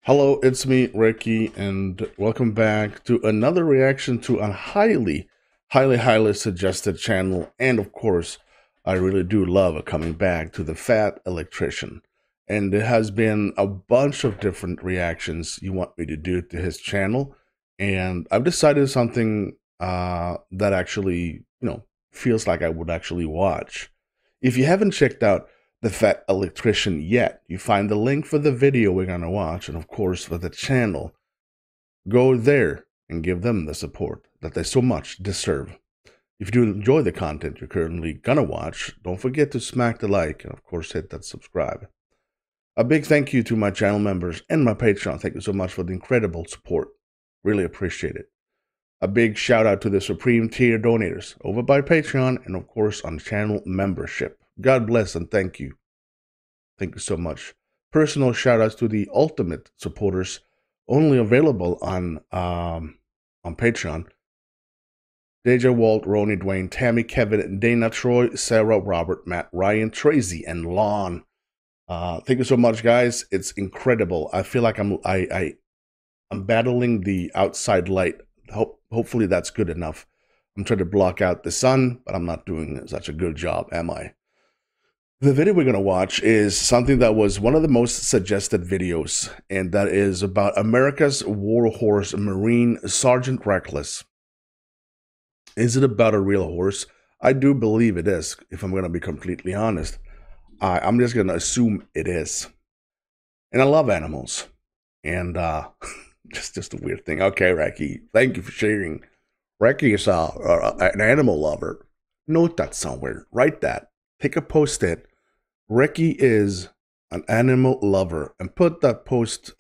Hello, it's me, Recky, and welcome back to another reaction to a highly suggested channel. And of course, I really do love coming back to the Fat Electrician. And there has been a bunch of different reactions you want me to do to his channel. And I've decided something that actually, feels like I would actually watch. If you haven't checked out the Fat Electrician yet, you find the link for the video we're gonna watch, and of course for the channel. Go there and give them the support that they so much deserve. If you do enjoy the content you're currently gonna watch, don't forget to smack the like and of course hit that subscribe. A big thank you to my channel members and my Patreon. Thank you so much for the incredible support. Really appreciate it. A big shout out to the Supreme Tier donators over by Patreon and of course on channel membership. God bless and thank you. Thank you so much. Personal shout outs to the ultimate supporters, only available on Patreon. Deja, Walt, Ronnie, Dwayne, Tammy, Kevin, Dana, Troy, Sarah, Robert, Matt, Ryan, Tracy, and Lon. Thank you so much, guys. It's incredible. I feel like I'm battling the outside light. Hopefully that's good enough. I'm trying to block out the sun, but I'm not doing such a good job, am I? The video we're going to watch is something that was one of the most suggested videos, and that is about America's WarHorse Marine Sergeant Reckless. Is it about a real horse? I do believe it is, if I'm going to be completely honest. I'm just going to assume it is. And I love animals. And just a weird thing. Okay, Recky, thank you for sharing. Recky is an animal lover. Note that somewhere. Write that. Take a post-it. Recky is an animal lover, and put that post-it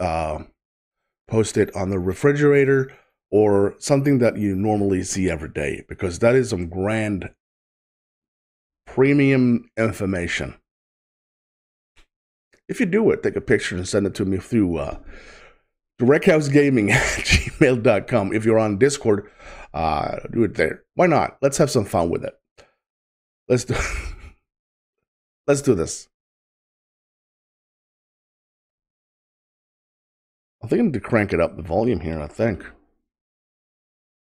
on the refrigerator or something that you normally see every day, because that is some grand premium information. If you do it, take a picture and send it to me through directhousegaming@gmail.com. If you're on Discord, do it there. Why not? Let's have some fun with it. Let's do this. I think I need to crank it up the volume here, I think.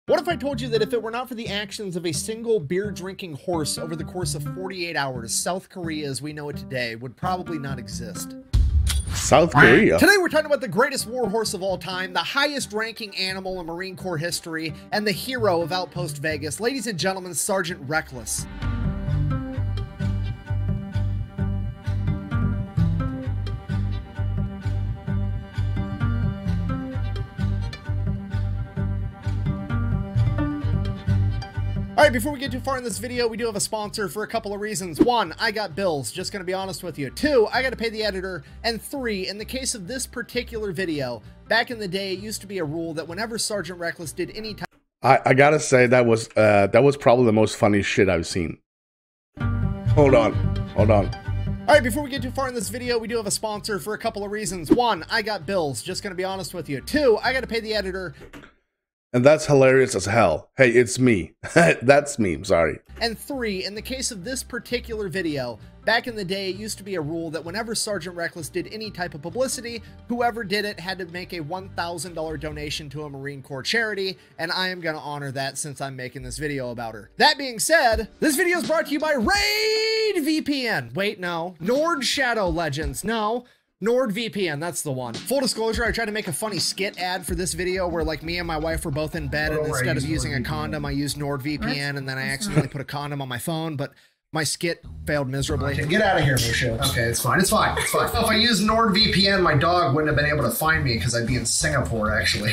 What if I told you that if it were not for the actions of a single beer-drinking horse over the course of 48 hours, South Korea as we know it today would probably not exist? South Korea? Today we're talking about the greatest warhorse of all time, the highest-ranking animal in Marine Corps history, and the hero of Outpost Vegas. Ladies and gentlemen, Sergeant Reckless. All right, before we get too far in this video, we do have a sponsor for a couple of reasons. One, I got bills, just gonna be honest with you. Two, I gotta pay the editor. And three, in the case of this particular video, back in the day, it used to be a rule that whenever Sergeant Reckless did any type... I gotta say, that was probably the most funny shit I've seen. Hold on. All right, before we get too far in this video, we do have a sponsor for a couple of reasons. One, I got bills, just gonna be honest with you. Two, I gotta pay the editor. And that's hilarious as hell. Hey, it's me. That's me, I'm sorry. And three, in the case of this particular video, back in the day, it used to be a rule that whenever Sergeant Reckless did any type of publicity, whoever did it had to make a $1,000 donation to a Marine Corps charity, and I am going to honor that since I'm making this video about her. That being said, this video is brought to you by NordVPN. Wait, no. Nord Shadow Legends. No. NordVPN, that's the one. Full disclosure, I tried to make a funny skit ad for this video where like me and my wife were both in bed, and instead of using a condom, I used NordVPN, and then I accidentally put a condom on my phone, but my skit failed miserably. Okay, get out of here, Misha. Okay, it's fine. If I used NordVPN, my dog wouldn't have been able to find me because I'd be in Singapore, actually.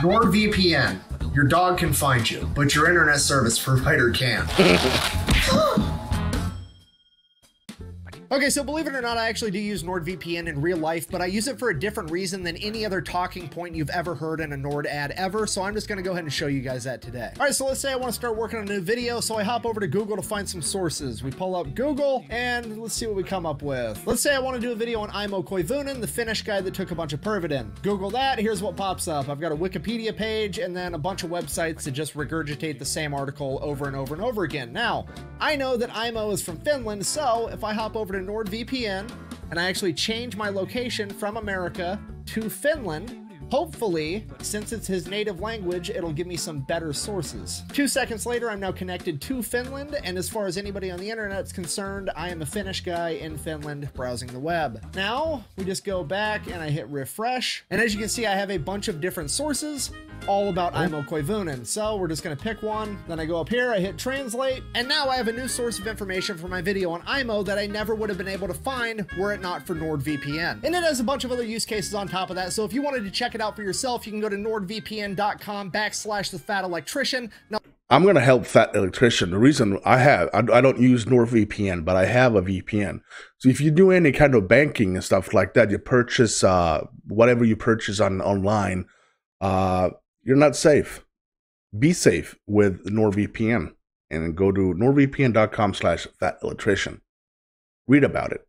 NordVPN. Your dog can find you, but your internet service provider can't. Okay, so believe it or not, I actually do use NordVPN in real life, but I use it for a different reason than any other talking point you've ever heard in a Nord ad ever, so I'm just gonna go ahead and show you guys that today. All right, so let's say I wanna start working on a new video, so I hop over to Google to find some sources. We pull up Google, and let's see what we come up with. Let's say I wanna do a video on Aimo Koivunen, the Finnish guy that took a bunch of Pervidin. Google that, here's what pops up. I've got a Wikipedia page, and then a bunch of websites that just regurgitate the same article over and over and over again. Now, I know that Aimo is from Finland, so if I hop over to NordVPN and I actually change my location from America to Finland. Hopefully, since it's his native language, it'll give me some better sources. 2 seconds later, I'm now connected to Finland, and as far as anybody on the internet's concerned, I am a Finnish guy in Finland browsing the web. Now, we just go back and I hit refresh, and as you can see, I have a bunch of different sources, all about Aimo Koivunen. So we're just gonna pick one, then I go up here, I hit translate, and now I have a new source of information for my video on Aimo that I never would have been able to find were it not for NordVPN. And it has a bunch of other use cases on top of that, so if you wanted to check it out for yourself, you can go to nordvpn.com/thefatelectrician. Now, I'm going to help Fat Electrician. The reason I don't use NordVPN, but I have a VPN. So if you do any kind of banking and stuff like that, you purchase whatever you purchase online, you're not safe. Be safe with NordVPN and go to nordvpn.com/thatelectrician. Read about it.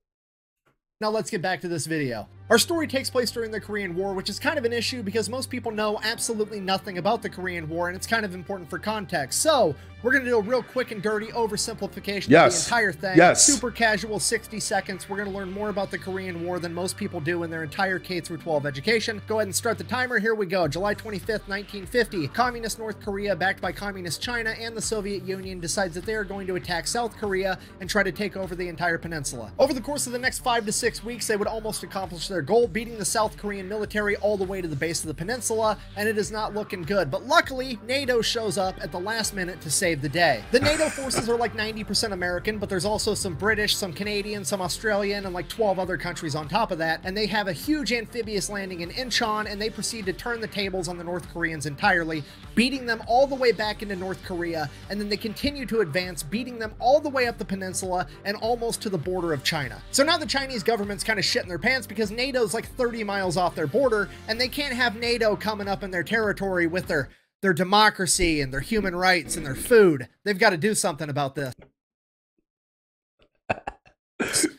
now let's get back to this video. Our story takes place during the Korean War, which is kind of an issue because most people know absolutely nothing about the Korean War, and it's kind of important for context. So we're going to do a real quick and dirty oversimplification of the entire thing. Super casual, 60 seconds. We're going to learn more about the Korean War than most people do in their entire K-12 education. Go ahead and start the timer. Here we go. July 25th, 1950. Communist North Korea, backed by Communist China and the Soviet Union, decides that they are going to attack South Korea and try to take over the entire peninsula. Over the course of the next 5 to 6 weeks, they would almost accomplish their goal, beating the South Korean military all the way to the base of the peninsula, and it is not looking good. But luckily, NATO shows up at the last minute to save the day. The NATO forces are like 90% American, but there's also some British, some Canadian, some Australian, and like 12 other countries on top of that, and they have a huge amphibious landing in Incheon, and they proceed to turn the tables on the North Koreans entirely, beating them all the way back into North Korea, and then they continue to advance, beating them all the way up the peninsula and almost to the border of China. So now the Chinese government's kind of shitting their pants because NATO's like 30 miles off their border, and they can't have NATO coming up in their territory with their democracy and their human rights and their food. They've got to do something about this.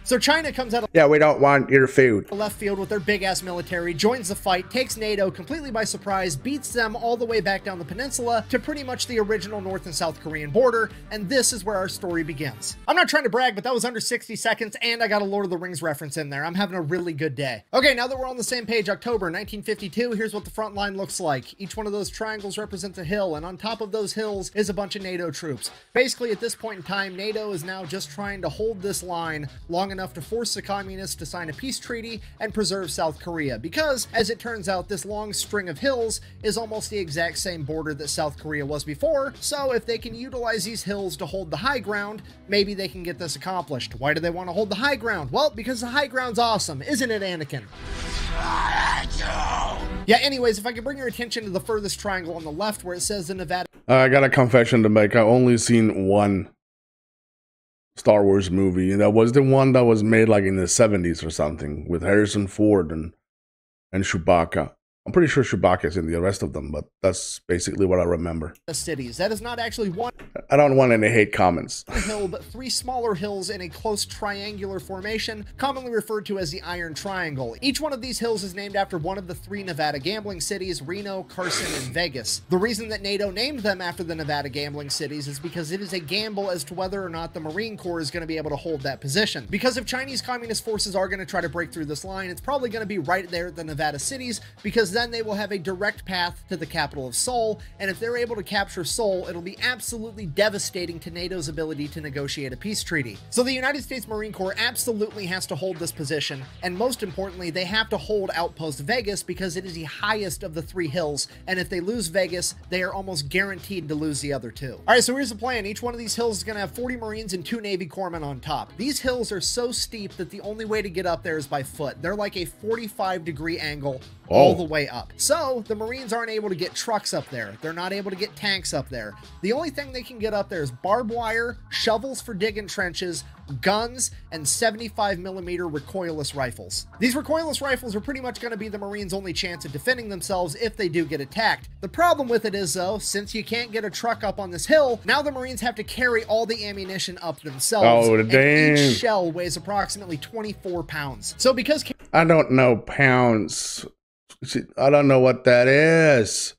So China comes out of we don't want your food. left field with their big-ass military, joins the fight, takes NATO completely by surprise, beats them all the way back down the peninsula to pretty much the original North and South Korean border, and this is where our story begins. I'm not trying to brag, but that was under 60 seconds, and I got a Lord of the Rings reference in there. I'm having a really good day. Okay, now that we're on the same page, October 1952, here's what the front line looks like. Each one of those triangles represents a hill, and on top of those hills is a bunch of NATO troops. Basically, at this point in time, NATO is now just trying to hold this line long enough to force the communists to sign a peace treaty and preserve South Korea, because as it turns out, this long string of hills is almost the exact same border that South Korea was before. So if they can utilize these hills to hold the high ground, maybe they can get this accomplished. Why do they want to hold the high ground? Well, because the high ground's awesome, isn't it, Anakin? Yeah, anyways, if I could bring your attention to the furthest triangle on the left where it says the Nevada. I got a confession to make. I only seen one Star Wars movie, and that was the one that was made like in the 70s or something with Harrison Ford and Chewbacca. I'm pretty sure Chewbacca's in the rest of them, but that's basically what I remember. Cities. That is not actually one. I don't want any hate comments. Hill, but 3 smaller hills in a close triangular formation, commonly referred to as the Iron Triangle. Each one of these hills is named after one of the 3 Nevada gambling cities, Reno, Carson, and Vegas. The reason that NATO named them after the Nevada gambling cities is because it is a gamble as to whether or not the Marine Corps is going to be able to hold that position. Because if Chinese Communist forces are going to try to break through this line, it's probably going to be right there at the Nevada cities, because then they will have a direct path to the capital of Seoul, and if they're able to capture Seoul, it'll be absolutely devastating to NATO's ability to negotiate a peace treaty. So the United States Marine Corps absolutely has to hold this position, and most importantly, they have to hold Outpost Vegas because it is the highest of the 3 hills, and if they lose Vegas, they are almost guaranteed to lose the other 2. Alright, so here's the plan. Each one of these hills is going to have 40 Marines and 2 Navy corpsmen on top. These hills are so steep that the only way to get up there is by foot. They're like a 45-degree angle all the way up. So the Marines aren't able to get trucks up there. They're not able to get tanks up there. The only thing they can get up there is barbed wire, shovels for digging trenches, guns, and 75mm recoilless rifles. These recoilless rifles are pretty much going to be the Marines' only chance at defending themselves if they do get attacked. The problem with it is, though, since you can't get a truck up on this hill, now the Marines have to carry all the ammunition up themselves. Oh, damn. And each shell weighs approximately 24 pounds. So because I don't know pounds. I don't know what that is.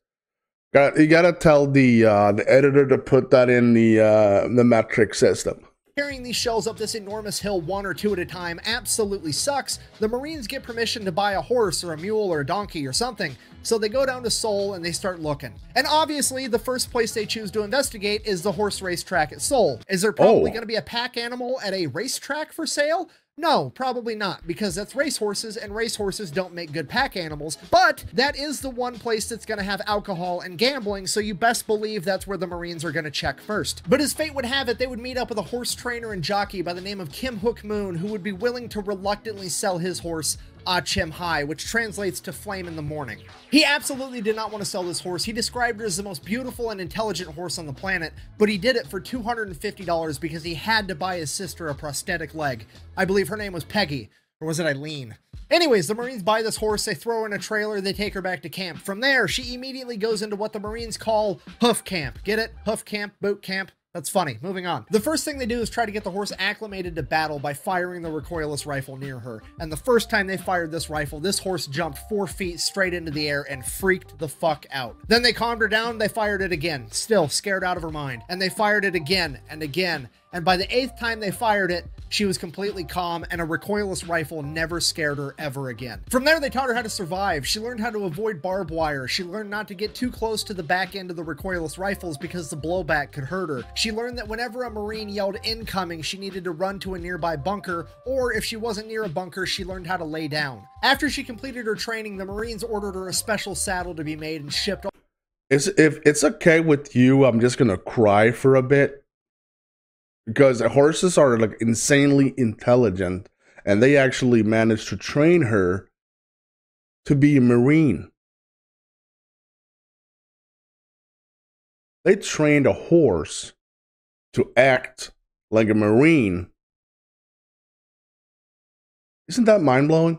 You gotta tell the editor to put that in the metric system. Carrying these shells up this enormous hill one or two at a time absolutely sucks. The Marines get permission to buy a horse or a mule or a donkey or something. So they go down to Seoul and they start looking. And obviously, the first place they choose to investigate is the horse racetrack at Seoul. Is there probably going to be a pack animal at a racetrack for sale? No, probably not, because that's racehorses, and racehorses don't make good pack animals. But that is the one place that's going to have alcohol and gambling, so you best believe that's where the Marines are going to check first. But as fate would have it, they would meet up with a horse trainer and jockey by the name of Kim Hook Moon, who would be willing to reluctantly sell his horse Chim Hai, which translates to flame in the morning. He absolutely did not want to sell this horse. He described it as the most beautiful and intelligent horse on the planet, but he did it for $250 because he had to buy his sister a prosthetic leg. I believe her name was Peggy, or was it Eileen? Anyways, the Marines buy this horse, they throw her in a trailer, they take her back to camp. From there, she immediately goes into what the Marines call hoof camp. Get it? Hoof camp, boot camp. That's funny. Moving on. The first thing they do is try to get the horse acclimated to battle by firing the recoilless rifle near her. And the first time they fired this rifle, this horse jumped 4 feet straight into the air and freaked the fuck out. Then they calmed her down, they fired it again, still scared out of her mind. And they fired it again and again. And by the 8th time they fired it, she was completely calm, and a recoilless rifle never scared her ever again. From there, they taught her how to survive. She learned how to avoid barbed wire. She learned not to get too close to the back end of the recoilless rifles because the blowback could hurt her. She learned that whenever a Marine yelled incoming, she needed to run to a nearby bunker, or if she wasn't near a bunker, she learned how to lay down. After she completed her training, the Marines ordered her a special saddle to be made and shipped. If it's okay with you, I'm just gonna cry for a bit. Because horses are like insanely intelligent, and they actually managed to train her to be a Marine. They trained a horse to act like a Marine. Isn't that mind-blowing?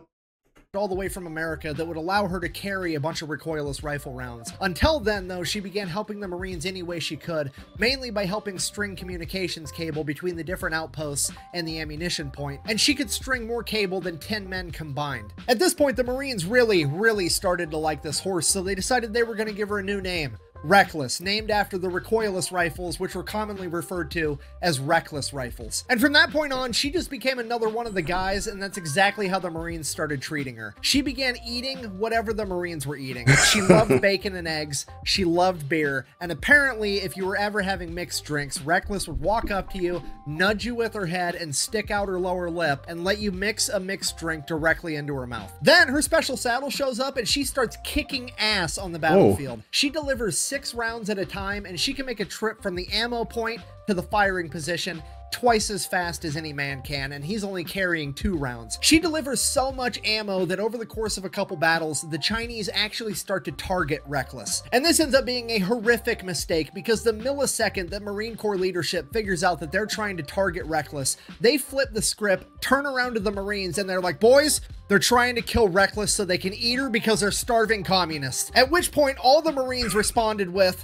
All the way from America that would allow her to carry a bunch of recoilless rifle rounds. Until then, though, she began helping the Marines any way she could, mainly by helping string communications cable between the different outposts and the ammunition point, and she could string more cable than 10 men combined. At this point, the Marines really started to like this horse, so they decided they were going to give her a new name. Reckless, named after the recoilless rifles, which were commonly referred to as reckless rifles. And from that point on, she just became another one of the guys, and that's exactly how the Marines started treating her. She began eating whatever the Marines were eating. She loved bacon and eggs, she loved beer, and apparently, if you were ever having mixed drinks, Reckless would walk up to you, nudge you with her head, and stick out her lower lip, and let you mix a mixed drink directly into her mouth. Then, her special saddle shows up, and she starts kicking ass on the battlefield. She delivers 6 rounds at a time, and she can make a trip from the ammo point to the firing position twice as fast as any man can, and he's only carrying 2 rounds. She delivers so much ammo that over the course of a couple battles, the Chinese actually start to target Reckless. And this ends up being a horrific mistake, because the millisecond that Marine Corps leadership figures out that they're trying to target Reckless, they flip the script, turn around to the Marines, and they're like, boys, they're trying to kill Reckless so they can eat her because they're starving communists. At which point, all the Marines responded with...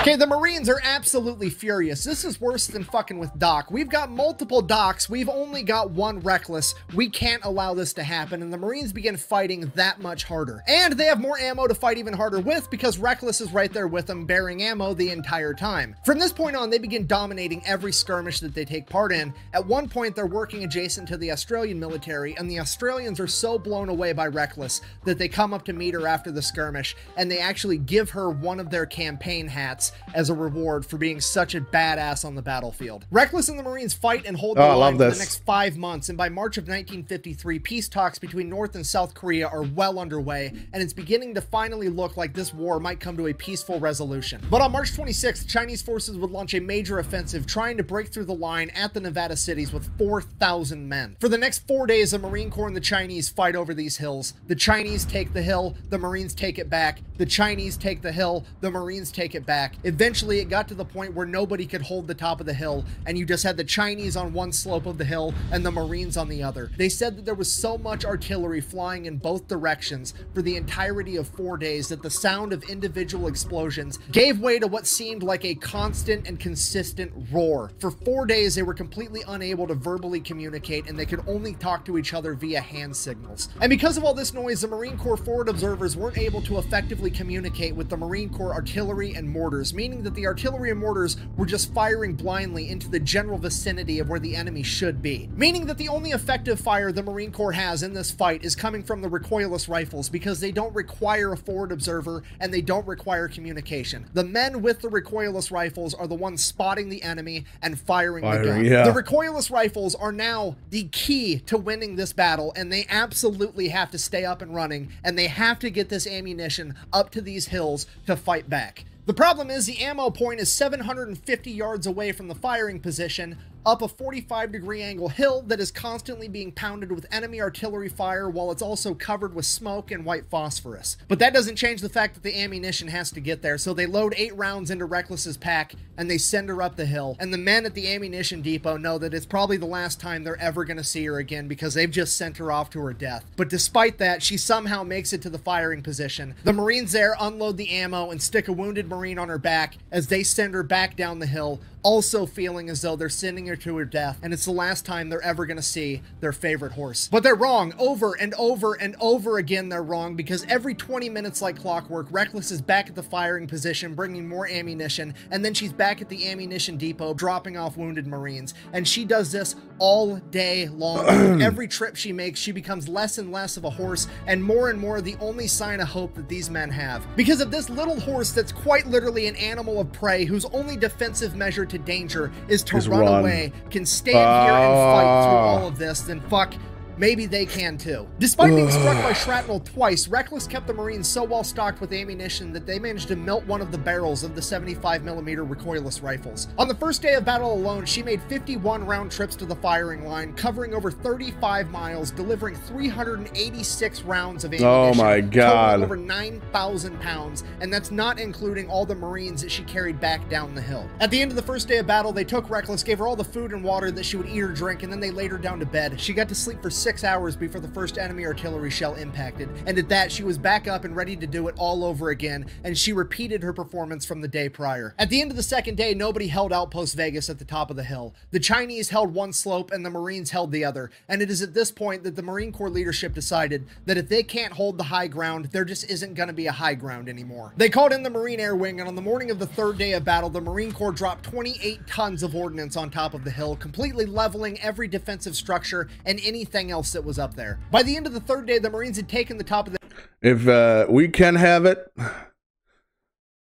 Okay, the Marines are absolutely furious. This is worse than fucking with Doc. We've got multiple Docs. We've only got one Reckless. We can't allow this to happen. And the Marines begin fighting that much harder. And they have more ammo to fight even harder with because Reckless is right there with them, bearing ammo the entire time. From this point on, they begin dominating every skirmish that they take part in. At one point, they're working adjacent to the Australian military, and the Australians are so blown away by Reckless that they come up to meet her after the skirmish, and they actually give her one of their campaign hats as a reward for being such a badass on the battlefield. Reckless and the Marines fight and hold the line for the next 5 months, and by March of 1953, peace talks between North and South Korea are well underway, and it's beginning to finally look like this war might come to a peaceful resolution. But on March 26th, Chinese forces would launch a major offensive trying to break through the line at the Nevada cities with 4,000 men. For the next 4 days, the Marine Corps and the Chinese fight over these hills. The Chinese take the hill, the Marines take it back. The Chinese take the hill, the Marines take it back. Eventually, it got to the point where nobody could hold the top of the hill, and you just had the Chinese on one slope of the hill and the Marines on the other. They said that there was so much artillery flying in both directions for the entirety of 4 days that the sound of individual explosions gave way to what seemed like a constant and consistent roar. For 4 days, they were completely unable to verbally communicate, and they could only talk to each other via hand signals. And because of all this noise, the Marine Corps forward observers weren't able to effectively communicate with the Marine Corps artillery and mortars force, meaning that the artillery and mortars were just firing blindly into the general vicinity of where the enemy should be. Meaning that the only effective fire the Marine Corps has in this fight is coming from the recoilless rifles, because they don't require a forward observer and they don't require communication. The men with the recoilless rifles are the ones spotting the enemy and firing the gun. Yeah. The recoilless rifles are now the key to winning this battle, and they absolutely have to stay up and running, and they have to get this ammunition up to these hills to fight back. The problem is the ammo point is 750 yards away from the firing position, up a 45-degree angle hill that is constantly being pounded with enemy artillery fire, while it's also covered with smoke and white phosphorus. But that doesn't change the fact that the ammunition has to get there, so they load 8 rounds into Reckless's pack and they send her up the hill. And the men at the ammunition depot know that it's probably the last time they're ever going to see her again, because they've just sent her off to her death. But despite that, she somehow makes it to the firing position. The Marines there unload the ammo and stick a wounded Marine on her back as they send her back down the hill, also feeling as though they're sending her to her death, and it's the last time they're ever going to see their favorite horse. But they're wrong. Over and over and over again, they're wrong, because every 20 minutes like clockwork, Reckless is back at the firing position, bringing more ammunition, and then she's back at the ammunition depot, dropping off wounded Marines. And she does this all day long. Every trip she makes, she becomes less and less of a horse, and more the only sign of hope that these men have. Because of this little horse that's quite literally an animal of prey, whose only defensive measure to danger is to run away, can stand here and fight through all of this, then fuck, maybe they can too. Despite being struck by shrapnel twice, Reckless kept the Marines so well stocked with ammunition that they managed to melt one of the barrels of the 75mm recoilless rifles. On the first day of battle alone, she made 51 round trips to the firing line, covering over 35 miles, delivering 386 rounds of ammunition. Oh my God. Totaling over 9,000 pounds, and that's not including all the Marines that she carried back down the hill. At the end of the first day of battle, they took Reckless, gave her all the food and water that she would eat or drink, and then they laid her down to bed. She got to sleep for 6 hours before the first enemy artillery shell impacted, and at that, she was back up and ready to do it all over again, and she repeated her performance from the day prior. At the end of the second day, nobody held Outpost Vegas at the top of the hill. The Chinese held one slope and the Marines held the other, and it is at this point that the Marine Corps leadership decided that if they can't hold the high ground, there just isn't going to be a high ground anymore. They called in the Marine Air Wing, and on the morning of the third day of battle, the Marine Corps dropped 28 tons of ordnance on top of the hill, completely leveling every defensive structure and anything else that was up there. By the end of the third day, the Marines had taken the top of the... If we can have it,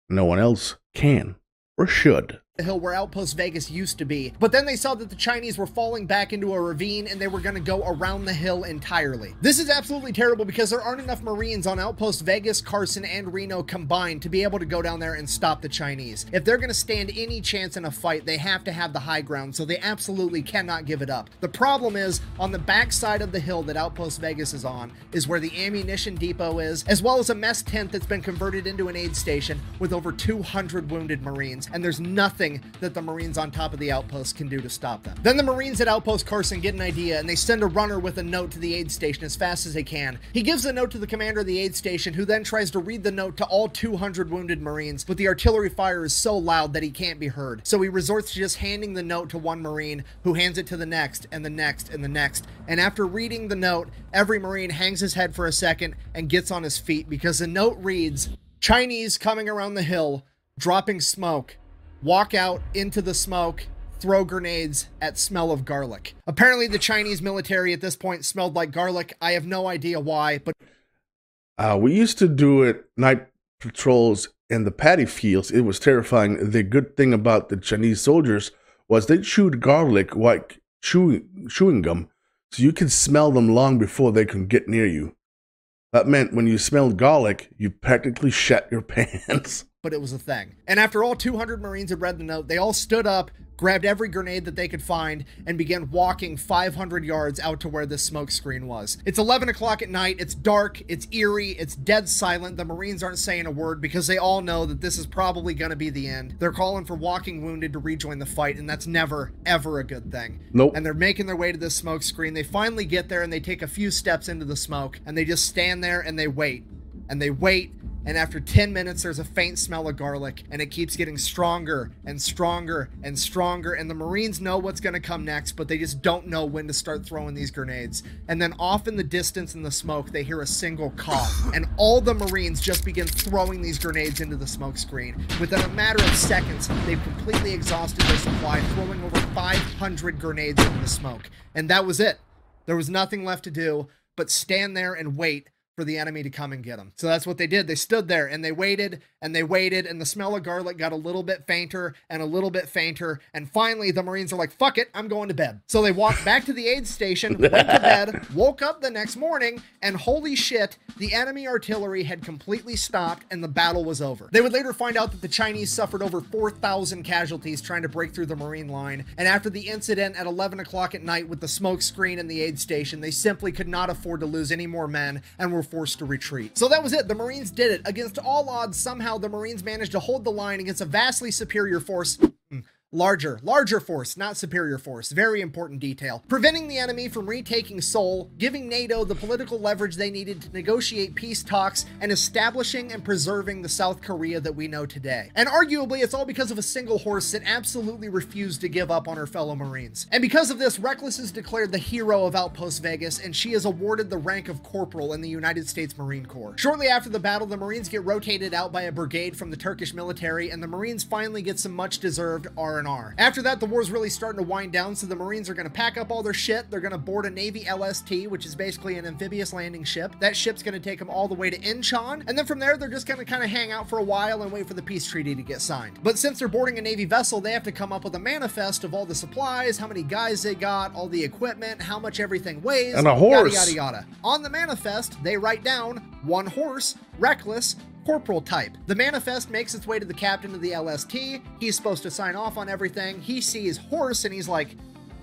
no one else can or should. The hill where Outpost Vegas used to be, but then they saw that the Chinese were falling back into a ravine and they were going to go around the hill entirely. This is absolutely terrible because there aren't enough Marines on Outpost Vegas, Carson, and Reno combined to be able to go down there and stop the Chinese. If they're going to stand any chance in a fight, they have to have the high ground, so they absolutely cannot give it up. The problem is, on the back side of the hill that Outpost Vegas is on, is where the ammunition depot is, as well as a mess tent that's been converted into an aid station with over 200 wounded Marines, and there's nothing that the Marines on top of the outpost can do to stop them. Then the Marines at Outpost Carson get an idea, and they send a runner with a note to the aid station as fast as they can. He gives the note to the commander of the aid station, who then tries to read the note to all 200 wounded Marines, but the artillery fire is so loud that he can't be heard. So he resorts to just handing the note to one Marine, who hands it to the next, and the next, and the next. And after reading the note, every Marine hangs his head for a second and gets on his feet, because the note reads, "Chinese coming around the hill, dropping smoke. Walk out into the smoke, throw grenades at smell of garlic." Apparently the Chinese military at this point smelled like garlic. I have no idea why, but... We used to do it night patrols in the paddy fields. It was terrifying. The good thing about the Chinese soldiers was they'd chewed garlic like chewing gum, so you could smell them long before they could get near you. That meant when you smelled garlic, you practically shat your pants. But it was a thing. And after all 200 Marines had read the note, they all stood up, grabbed every grenade that they could find, and began walking 500 yards out to where this smoke screen was. It's 11 o'clock at night, it's dark, it's eerie, it's dead silent. The Marines aren't saying a word because they all know that this is probably going to be the end. They're calling for walking wounded to rejoin the fight, and that's never, ever a good thing. Nope. And they're making their way to this smoke screen. They finally get there, and they take a few steps into the smoke, and they just stand there and they wait. And they wait, And after 10 minutes, there's a faint smell of garlic, and it keeps getting stronger and stronger and stronger. And the Marines know what's going to come next, but they just don't know when to start throwing these grenades. And then off in the distance in the smoke, they hear a single cough, and all the Marines just begin throwing these grenades into the smoke screen. Within a matter of seconds, they've completely exhausted their supply, throwing over 500 grenades into the smoke. And that was it. There was nothing left to do but stand there and wait for the enemy to come and get them. So that's what they did. They stood there and they waited and they waited, and the smell of garlic got a little bit fainter and a little bit fainter. And finally the Marines are like, fuck it, I'm going to bed. So they walked back to the aid station, went to bed, woke up the next morning, and holy shit, the enemy artillery had completely stopped and the battle was over. They would later find out that the Chinese suffered over 4,000 casualties trying to break through the Marine line. And after the incident at 11 o'clock at night with the smoke screen and the aid station, they simply could not afford to lose any more men and were forced to retreat. So that was it. The Marines did it. Against all odds, somehow the Marines managed to hold the line against a vastly superior force. Larger force, not superior force. Very important detail. Preventing the enemy from retaking Seoul, giving NATO the political leverage they needed to negotiate peace talks, and establishing and preserving the South Korea that we know today. And arguably, it's all because of a single horse that absolutely refused to give up on her fellow Marines. And because of this, Reckless is declared the hero of Outpost Vegas, and she is awarded the rank of corporal in the United States Marine Corps. Shortly after the battle, the Marines get rotated out by a brigade from the Turkish military, and the Marines finally get some much-deserved R&R. After that, the war's really starting to wind down, so the Marines are going to pack up all their shit. They're going to board a Navy LST, which is basically an amphibious landing ship. That ship's going to take them all the way to Incheon, and then from there, they're just going to kind of hang out for a while and wait for the peace treaty to get signed. But since they're boarding a Navy vessel, they have to come up with a manifest of all the supplies, how many guys they got, all the equipment, how much everything weighs, and a horse. Yada, yada, yada. On the manifest, they write down 1 horse, Reckless, corporal type. The manifest makes its way to the captain of the LST. He's supposed to sign off on everything. He sees horse and he's like,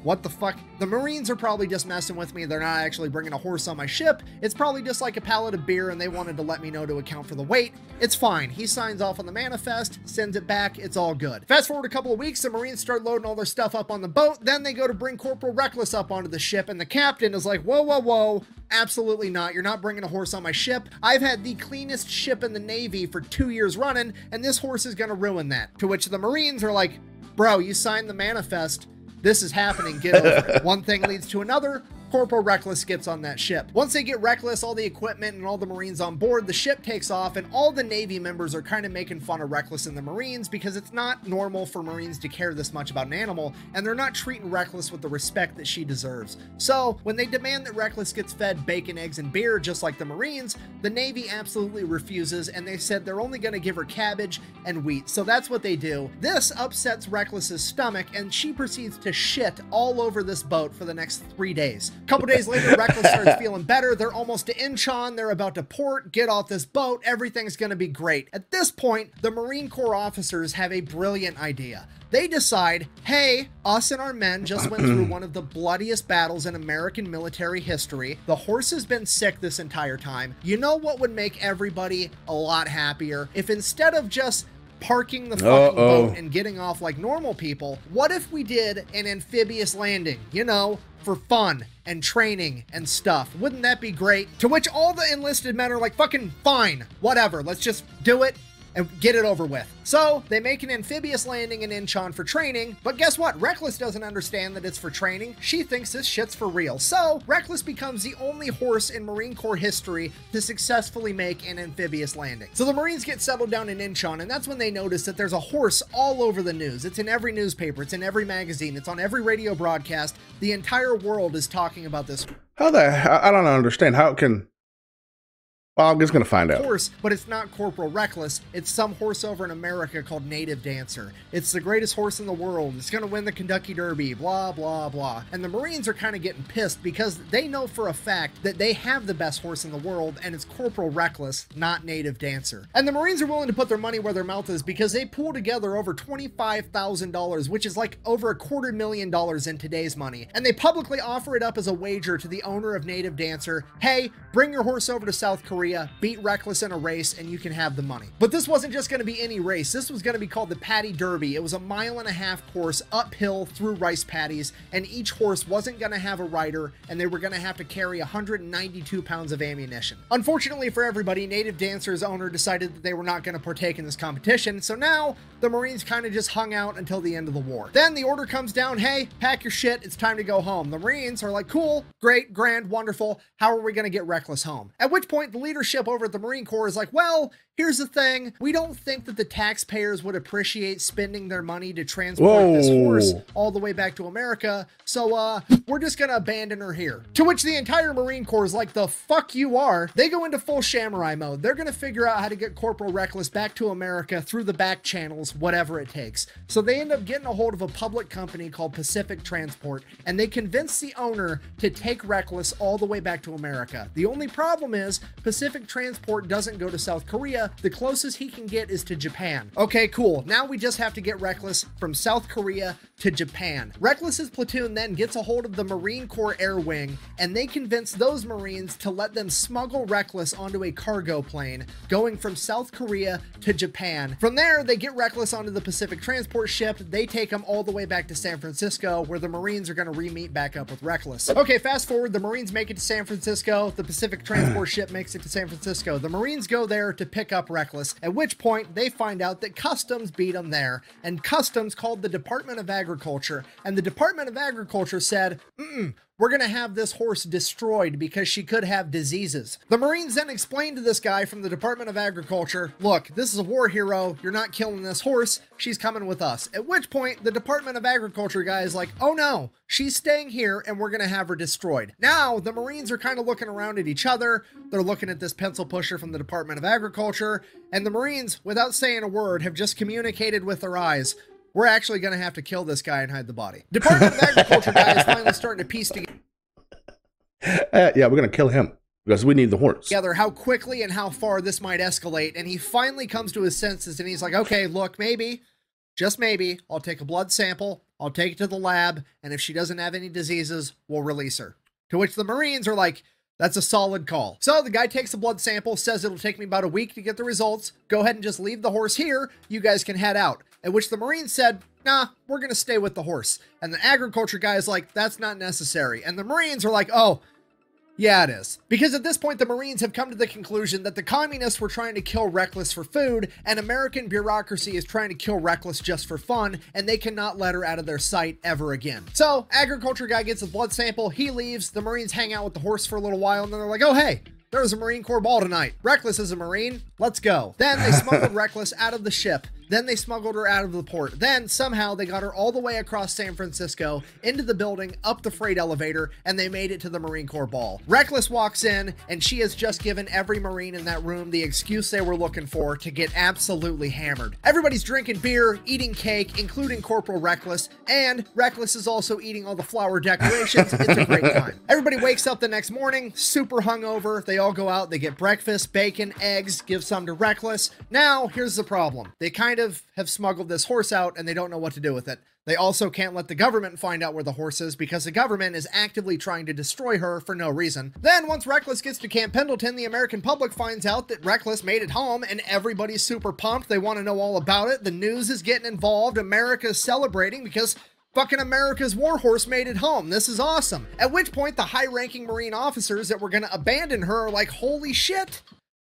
what the fuck? The Marines are probably just messing with me. They're not actually bringing a horse on my ship. It's probably just like a pallet of beer and they wanted to let me know to account for the weight. It's fine. He signs off on the manifest, sends it back. It's all good. Fast forward a couple of weeks, the Marines start loading all their stuff up on the boat. Then they go to bring Corporal Reckless up onto the ship and the captain is like, whoa, whoa, whoa. Absolutely not. You're not bringing a horse on my ship. I've had the cleanest ship in the Navy for 2 years running, and this horse is going to ruin that. To which the Marines are like, bro, you signed the manifest. This is happening. Get over it. One thing leads to another. Corporal Reckless gets on that ship. Once they get Reckless, all the equipment and all the Marines on board, the ship takes off, and all the Navy members are kind of making fun of Reckless and the Marines because it's not normal for Marines to care this much about an animal, and they're not treating Reckless with the respect that she deserves. So when they demand that Reckless gets fed bacon, eggs, and beer just like the Marines, the Navy absolutely refuses, and they said they're only going to give her cabbage and wheat. So that's what they do. This upsets Reckless's stomach, and she proceeds to shit all over this boat for the next 3 days. A couple days later, Reckless starts feeling better. They're almost to Incheon. They're about to port, get off this boat. Everything's going to be great. At this point, the Marine Corps officers have a brilliant idea. They decide, hey, us and our men just went through one of the bloodiest battles in American military history. The horse has been sick this entire time. You know what would make everybody a lot happier? If instead of just parking the fucking boat and getting off like normal people, what if we did an amphibious landing? You know, for fun and training and stuff. Wouldn't that be great? To which all the enlisted men are like, fucking fine, whatever, let's just do it and get it over with. So they make an amphibious landing in Incheon for training, but guess what? Reckless doesn't understand that it's for training. She thinks this shit's for real. So Reckless becomes the only horse in Marine Corps history to successfully make an amphibious landing. So the Marines get settled down in Incheon, and that's when they notice that there's a horse all over the news. It's in every newspaper, it's in every magazine, it's on every radio broadcast. The entire world is talking about this. I don't understand. How can... Well, I'm just going to find out. Horse, but it's not Corporal Reckless. It's some horse over in America called Native Dancer. It's the greatest horse in the world. It's going to win the Kentucky Derby, blah, blah, blah. And the Marines are kind of getting pissed because they know for a fact that they have the best horse in the world, and it's Corporal Reckless, not Native Dancer. And the Marines are willing to put their money where their mouth is because they pull together over $25,000, which is like over $250,000 in today's money. And they publicly offer it up as a wager to the owner of Native Dancer. Hey, bring your horse over to South Korea. Korea, beat Reckless in a race, and you can have the money. But this wasn't just going to be any race. This was going to be called the Paddy Derby. It was a 1.5 mile course uphill through rice paddies, and each horse wasn't going to have a rider, and they were going to have to carry 192 pounds of ammunition. Unfortunately for everybody, Native Dancer's owner decided that they were not going to partake in this competition, so now the Marines kind of just hung out until the end of the war. Then the order comes down, hey, pack your shit, it's time to go home. The Marines are like, cool, great, grand, wonderful, how are we going to get Reckless home? At which point the leadership over at the Marine Corps is like, well, here's the thing, we don't think that the taxpayers would appreciate spending their money to transport this horse all the way back to America, so we're just gonna abandon her here. To which the entire Marine Corps is like, the fuck you are. They go into full samurai mode. They're gonna figure out how to get Corporal Reckless back to America through the back channels, whatever it takes. So they end up getting a hold of a public company called Pacific Transport, and they convince the owner to take Reckless all the way back to America. The only problem is Pacific Transport doesn't go to South Korea. The closest he can get is to Japan. Okay, cool. Now we just have to get Reckless from South Korea to Japan. Reckless's platoon then gets a hold of the Marine Corps Air Wing, and they convince those Marines to let them smuggle Reckless onto a cargo plane going from South Korea to Japan. From there, they get Reckless onto the Pacific Transport ship. They take him all the way back to San Francisco, where the Marines are going to re-meet back up with Reckless. Okay, fast forward, the Marines make it to San Francisco. The Pacific Transport ship makes it to San Francisco. The Marines go there to pick up Reckless, at which point they find out that Customs beat them there, and Customs called the Department of Agriculture, and the Department of Agriculture said, we're going to have this horse destroyed because she could have diseases. The Marines then explained to this guy from the Department of Agriculture, look, this is a war hero. You're not killing this horse. She's coming with us. At which point, the Department of Agriculture guy is like, oh no, she's staying here and we're going to have her destroyed. Now, the Marines are kind of looking around at each other. They're looking at this pencil pusher from the Department of Agriculture, and the Marines, without saying a word, have just communicated with their eyes. We're actually going to have to kill this guy and hide the body. Department of Agriculture guy is finally starting to piece together. Yeah, we're going to kill him because we need the horse. Together how quickly and how far this might escalate, and he finally comes to his senses and he's like, okay, look, maybe, just maybe, I'll take a blood sample, I'll take it to the lab, and if she doesn't have any diseases, we'll release her. To which the Marines are like, that's a solid call. So the guy takes a blood sample, says it'll take me about a week to get the results. Go ahead and just leave the horse here. You guys can head out. At which the Marines said, nah, we're going to stay with the horse. And the agriculture guy is like, that's not necessary. And the Marines are like, oh, yeah, it is. Because at this point, the Marines have come to the conclusion that the communists were trying to kill Reckless for food, and American bureaucracy is trying to kill Reckless just for fun, and they cannot let her out of their sight ever again. So, agriculture guy gets his blood sample, he leaves, the Marines hang out with the horse for a little while, and then they're like, oh, hey, there was a Marine Corps ball tonight. Reckless is a Marine. Let's go. Then they smuggled Reckless out of the ship. Then they smuggled her out of the port. Then somehow they got her all the way across San Francisco, into the building, up the freight elevator, and they made it to the Marine Corps ball. Reckless walks in, and she has just given every Marine in that room the excuse they were looking for to get absolutely hammered. Everybody's drinking beer, eating cake, including Corporal Reckless, and Reckless is also eating all the flower decorations. It's a great time. Everybody wakes up the next morning, super hungover. They all go out, they get breakfast, bacon, eggs, give some to Reckless. Now, here's the problem. They kind of have smuggled this horse out and they don't know what to do with it. They also can't let the government find out where the horse is because the government is actively trying to destroy her for no reason. Then once Reckless gets to Camp Pendleton, the American public finds out that Reckless made it home and everybody's super pumped. They want to know all about it. The news is getting involved. America's celebrating because fucking America's WarHorse made it home. This is awesome. At which point the high-ranking Marine officers that were going to abandon her are like, holy shit.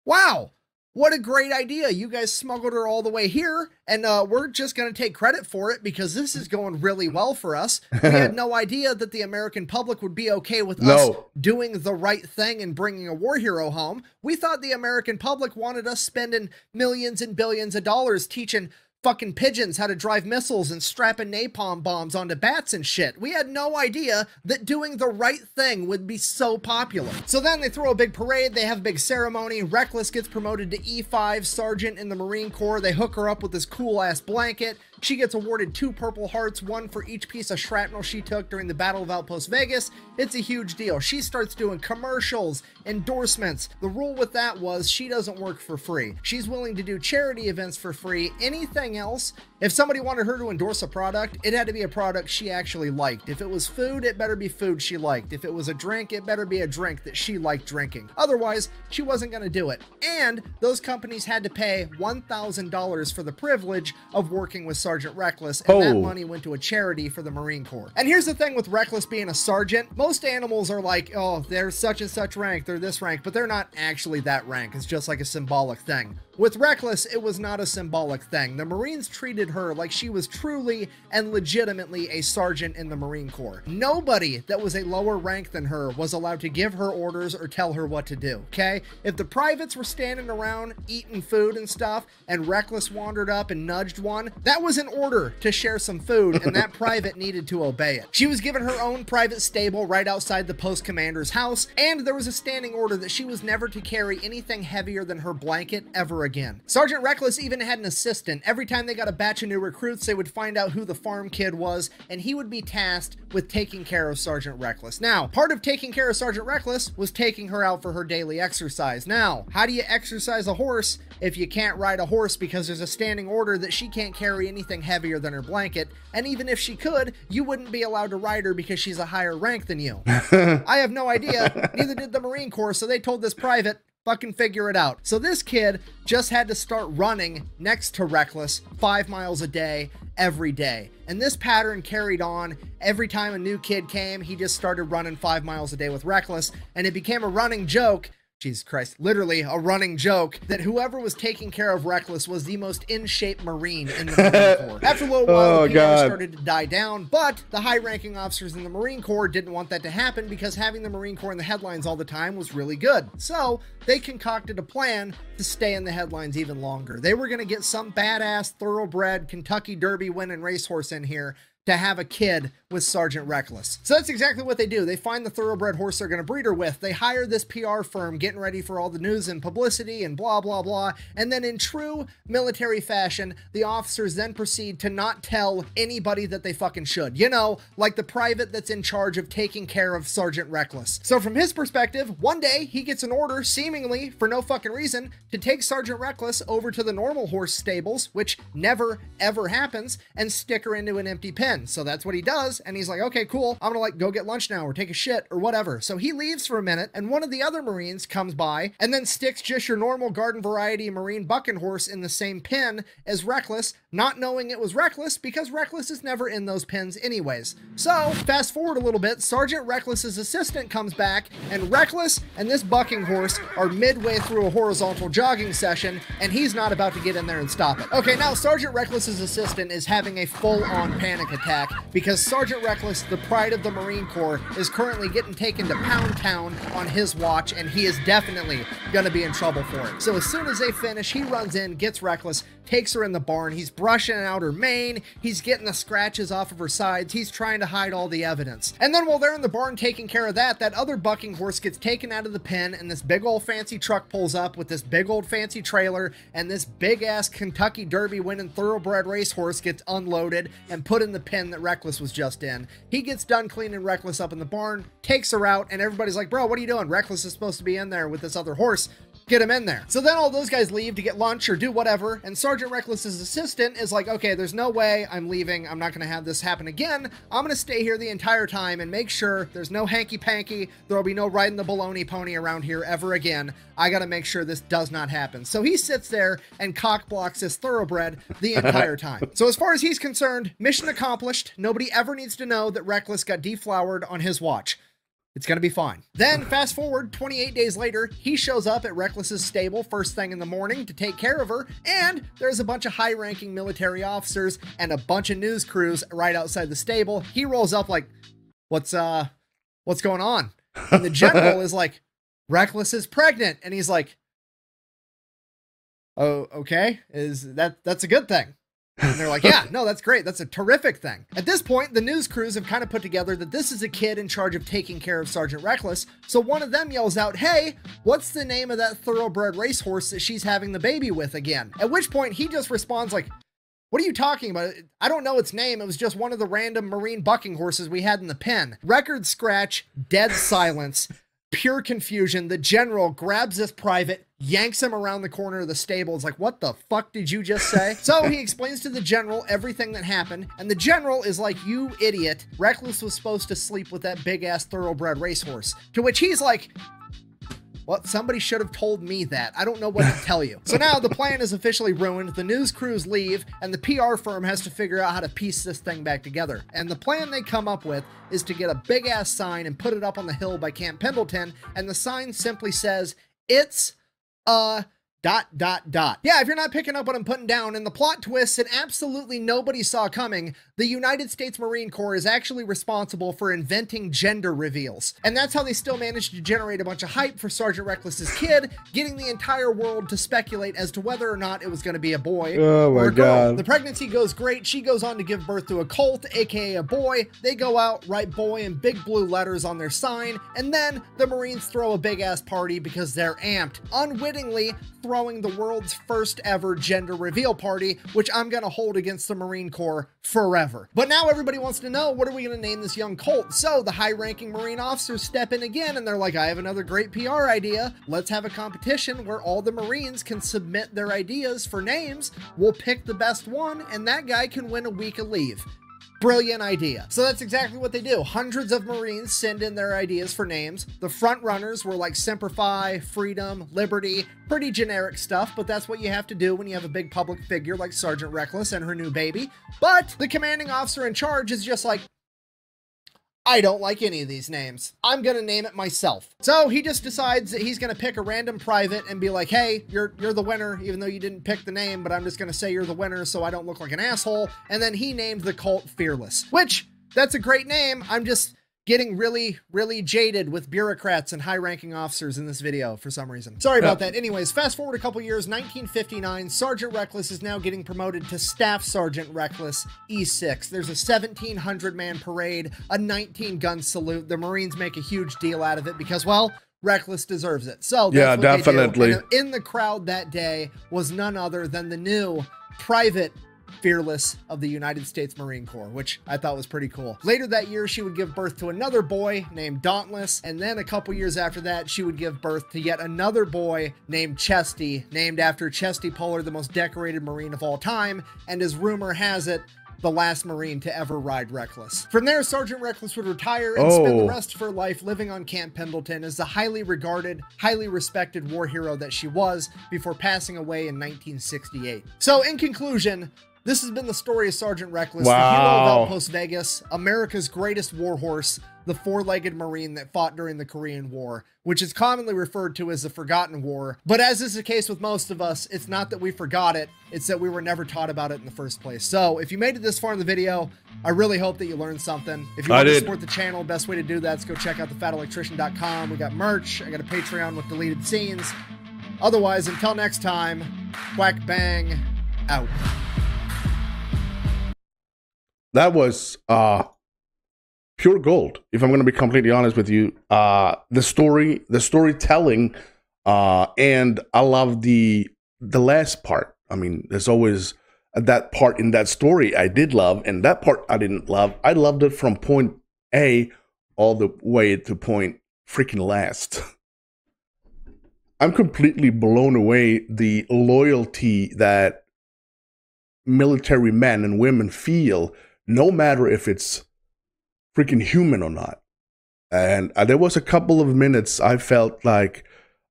Wow. What a great idea. You guys smuggled her all the way here, and we're just going to take credit for it because this is going really well for us. We had no idea that the American public would be okay with us doing the right thing and bringing a war hero home. We thought the American public wanted us spending millions and billions of dollars teaching fucking pigeons how to drive missiles and strapping napalm bombs onto bats and shit. We had no idea that doing the right thing would be so popular. So then they throw a big parade, they have a big ceremony, Reckless gets promoted to E5 sergeant in the Marine Corps, they hook her up with this cool ass blanket, She gets awarded 2 Purple Hearts, 1 for each piece of shrapnel she took during the Battle of Outpost Vegas. It's a huge deal. She starts doing commercials, endorsements. The rule with that was she doesn't work for free. She's willing to do charity events for free. Anything else, if somebody wanted her to endorse a product, it had to be a product she actually liked. If it was food, it better be food she liked. If it was a drink, it better be a drink that she liked drinking. Otherwise, she wasn't going to do it. And those companies had to pay $1,000 for the privilege of working with Sergeant Reckless, and that money went to a charity for the Marine Corps. And here's the thing with Reckless being a sergeant. Most animals are like, oh, they're such and such rank, they're this rank, but they're not actually that rank. It's just like a symbolic thing. With Reckless, it was not a symbolic thing. The Marines treated her like she was truly and legitimately a sergeant in the Marine Corps. Nobody that was a lower rank than her was allowed to give her orders or tell her what to do, okay? If the privates were standing around eating food and stuff, and Reckless wandered up and nudged one, that was an order to share some food, and that private needed to obey it. She was given her own private stable right outside the post commander's house, and there was a standing order that she was never to carry anything heavier than her blanket ever again. Sergeant Reckless even had an assistant. Every time they got a batch of new recruits, they would find out who the farm kid was, and he would be tasked with taking care of Sergeant Reckless. Now, part of taking care of Sergeant Reckless was taking her out for her daily exercise. Now, how do you exercise a horse if you can't ride a horse because there's a standing order that she can't carry anything heavier than her blanket, and even if she could, you wouldn't be allowed to ride her because she's a higher rank than you? I have no idea. Neither did the Marine Corps, so they told this private, fucking figure it out. So this kid just had to start running next to Reckless 5 miles a day, every day. And this pattern carried on. Every time a new kid came, he just started running 5 miles a day with Reckless, and it became a running joke. Jesus Christ, literally a running joke that whoever was taking care of Reckless was the most in-shape Marine in the Marine Corps. After a little while, the PR started to die down, but the high-ranking officers in the Marine Corps didn't want that to happen because having the Marine Corps in the headlines all the time was really good. So they concocted a plan to stay in the headlines even longer. They were going to get some badass, thoroughbred, Kentucky Derby winning racehorse in here to have a kid with Sergeant Reckless. So that's exactly what they do. They find the thoroughbred horse they're going to breed her with. They hire this PR firm getting ready for all the news and publicity and blah, blah, blah. And then in true military fashion, the officers then proceed to not tell anybody that they fucking should. You know, like the private that's in charge of taking care of Sergeant Reckless. So from his perspective, one day he gets an order, seemingly for no fucking reason, to take Sergeant Reckless over to the normal horse stables, which never, ever happens, and stick her into an empty pen. So that's what he does, and he's like, okay, cool, I'm gonna go get lunch now or take a shit or whatever. So he leaves for a minute, and one of the other Marines comes by and then sticks just your normal garden variety Marine bucking horse in the same pen as Reckless, not knowing it was Reckless because Reckless is never in those pens anyways. So fast forward a little bit, Sergeant Reckless's assistant comes back, and Reckless and this bucking horse are midway through a horizontal jogging session, and he's not about to get in there and stop it. Okay, now Sergeant Reckless's assistant is having a full-on panic attack because Sergeant Reckless, the pride of the Marine Corps, is currently getting taken to Pound Town on his watch, and he is definitely going to be in trouble for it. So as soon as they finish, he runs in, gets Reckless, takes her in the barn, he's brushing out her mane, he's getting the scratches off of her sides, he's trying to hide all the evidence. And then while they're in the barn taking care of that, that other bucking horse gets taken out of the pen, and this big old fancy truck pulls up with this big old fancy trailer, and this big ass Kentucky Derby winning thoroughbred racehorse gets unloaded and put in the pen that Reckless was just in. He gets done cleaning Reckless up in the barn, takes her out, and everybody's like, bro, what are you doing? Reckless is supposed to be in there with this other horse. Get him in there. So then all those guys leave to get lunch or do whatever, and Sergeant Reckless's assistant is like, okay, there's no way I'm leaving. I'm not going to have this happen again. I'm going to stay here the entire time and make sure there's no hanky-panky. There'll be no riding the baloney pony around here ever again. I got to make sure this does not happen. So he sits there and cock blocks this thoroughbred the entire time. So as far as he's concerned, mission accomplished. Nobody ever needs to know that Reckless got deflowered on his watch. It's gonna be fine. Then fast forward 28 days later, he shows up at Reckless's stable first thing in the morning to take care of her, and there's a bunch of high-ranking military officers and a bunch of news crews right outside the stable. He rolls up like, what's going on? And the general is like, Reckless is pregnant, and he's like, oh, okay, that's a good thing. And they're like, yeah, no, that's great. That's a terrific thing. At this point, the news crews have kind of put together that this is a kid in charge of taking care of Sergeant Reckless. So one of them yells out, hey, what's the name of that thoroughbred racehorse that she's having the baby with again? At which point he just responds like, What are you talking about? I don't know its name. It was just one of the random Marine bucking horses we had in the pen. Record scratch, dead silence, pure confusion. The general grabs this private, yanks him around the corner of the stable. It's like, what the fuck did you just say? So he explains to the general everything that happened, and the general is like, you idiot. Reckless was supposed to sleep with that big-ass thoroughbred racehorse. To which he's like, well, somebody should have told me that. I don't know what to tell you. So now the plan is officially ruined. The news crews leave, and the PR firm has to figure out how to piece this thing back together. And the plan they come up with is to get a big-ass sign and put it up on the hill by Camp Pendleton, and the sign simply says, it's a ... Yeah, if you're not picking up what I'm putting down, and the plot twists that absolutely nobody saw coming, the United States Marine Corps is actually responsible for inventing gender reveals. And that's how they still managed to generate a bunch of hype for Sergeant Reckless's kid, getting the entire world to speculate as to whether or not it was going to be a boy or a girl. God. The pregnancy goes great. She goes on to give birth to a colt, aka a boy. They go out, write boy in big blue letters on their sign, and then the Marines throw a big ass party because they're amped, unwittingly throwing the world's first ever gender reveal party, which I'm gonna hold against the Marine Corps forever. But now everybody wants to know, what are we gonna name this young colt? So the high-ranking Marine officers step in again, and they're like, I have another great PR idea. Let's have a competition where all the Marines can submit their ideas for names. We'll pick the best one, and that guy can win a week of leave. Brilliant idea. So that's exactly what they do. Hundreds of Marines send in their ideas for names. The front runners were like Semper Fi, Freedom, Liberty, pretty generic stuff, but that's what you have to do when you have a big public figure like Sergeant Reckless and her new baby. But the commanding officer in charge is just like, I don't like any of these names. I'm gonna name it myself. So he just decides that he's gonna pick a random private and be like, hey, you're the winner, even though you didn't pick the name, but I'm just gonna say you're the winner so I don't look like an asshole. And then he named the colt Fearless, which, that's a great name. I'm just getting really, really jaded with bureaucrats and high-ranking officers in this video for some reason. Sorry about that. Anyways, fast forward a couple years, 1959, Sergeant Reckless is now getting promoted to Staff Sergeant Reckless, E6. There's a 1,700-man parade, a 19-gun salute. The Marines make a huge deal out of it because, well, Reckless deserves it. So that's yeah, what definitely. And in the crowd that day was none other than the new Private Fearless of the United States Marine Corps, which I thought was pretty cool. Later that year, she would give birth to another boy named Dauntless, and then a couple years after that, she would give birth to yet another boy named Chesty, named after Chesty Puller, the most decorated Marine of all time, and as rumor has it, the last Marine to ever ride Reckless. From there, Sergeant Reckless would retire and spend the rest of her life living on Camp Pendleton as the highly regarded, highly respected war hero that she was before passing away in 1968. So in conclusion, this has been the story of Sergeant Reckless, the hero of Outpost Vegas, America's greatest warhorse, the four-legged Marine that fought during the Korean War, which is commonly referred to as the Forgotten War. But as is the case with most of us, it's not that we forgot it, it's that we were never taught about it in the first place. So if you made it this far in the video, I really hope that you learned something. If you want to support the channel, best way to do that is go check out thefatelectrician.com. We got merch, I got a Patreon with deleted scenes. Otherwise, until next time, quack bang, out. That was pure gold, if I'm going to be completely honest with you. The storytelling, and I love the last part. I mean, there's always that part in that story I did love, and that part I didn't love. I loved it from point A all the way to point freaking last. I'm completely blown away the loyalty that military men and women feel, no matter if it's freaking human or not. And there was a couple of minutes I felt like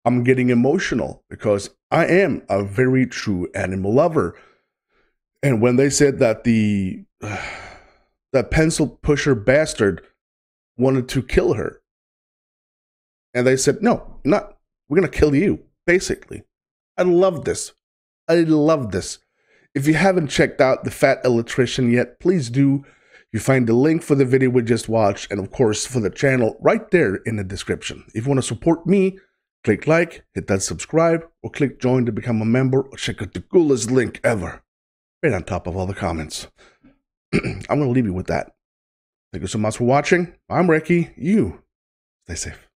I'm getting emotional because I am a very true animal lover. And when they said that that pencil pusher bastard wanted to kill her, and they said, no, not, we're going to kill you, basically. I love this. I love this. If you haven't checked out The Fat Electrician yet, please do. You find the link for the video we just watched, and of course for the channel right there in the description. If you want to support me, click like, hit that subscribe, or click join to become a member, or check out the coolest link ever, right on top of all the comments. I'm going to leave you with that. Thank you so much for watching. I'm Recky. You stay safe.